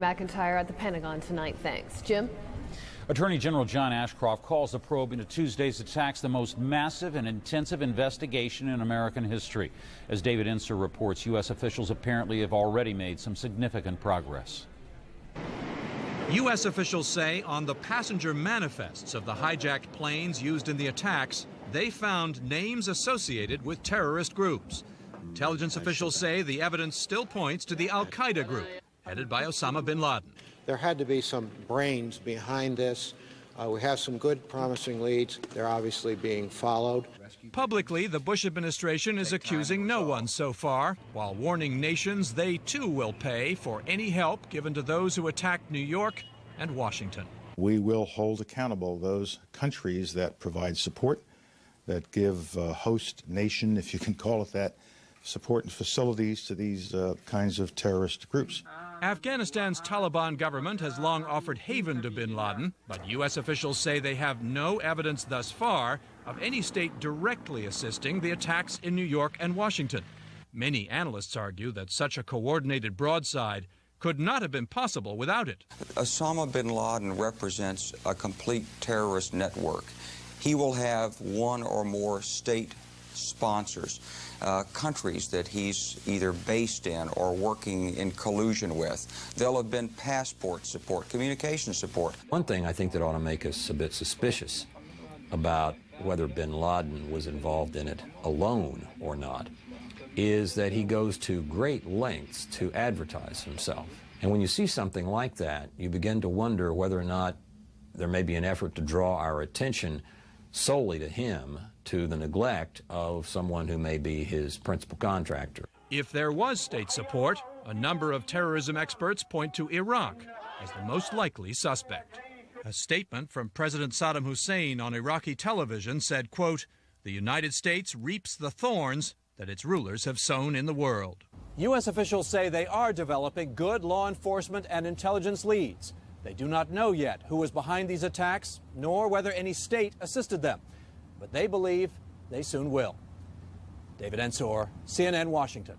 McIntyre at the Pentagon tonight. Thanks. Jim? Attorney General John Ashcroft calls the probe into Tuesday's attacks the most massive and intensive investigation in American history. As David Ensor reports, U.S. officials apparently have already made some significant progress. U.S. officials say on the passenger manifests of the hijacked planes used in the attacks, they found names associated with terrorist groups. Intelligence officials say the evidence still points to the al-Qaeda group, headed by Osama bin Laden. There had to be some brains behind this. We have some good, promising leads. They're obviously being followed. Publicly, the Bush administration is accusing no one so far, while warning nations they too will pay for any help given to those who attacked New York and Washington. We will hold accountable those countries that provide support, that give host nation, if you can call it that, support and facilities to these kinds of terrorist groups. Afghanistan's Taliban government has long offered haven to bin Laden, but U.S. officials say they have no evidence thus far of any state directly assisting the attacks in New York and Washington. Many analysts argue that such a coordinated broadside could not have been possible without it. Osama bin Laden represents a complete terrorist network. He will have one or more state sponsors, countries that he's either based in or working in collusion with. There'll have been passport support, communication support. One thing I think that ought to make us a bit suspicious about whether bin Laden was involved in it alone or not is that he goes to great lengths to advertise himself. And when you see something like that, you begin to wonder whether or not there may be an effort to draw our attention solely to him, to the neglect of someone who may be his principal contractor. If there was state support, a number of terrorism experts point to Iraq as the most likely suspect. A statement from President Saddam Hussein on Iraqi television said, quote, "The United States reaps the thorns that its rulers have sown in the world." U.S. officials say they are developing good law enforcement and intelligence leads. They do not know yet who was behind these attacks, nor whether any state assisted them. But they believe they soon will. David Ensor, CNN, Washington.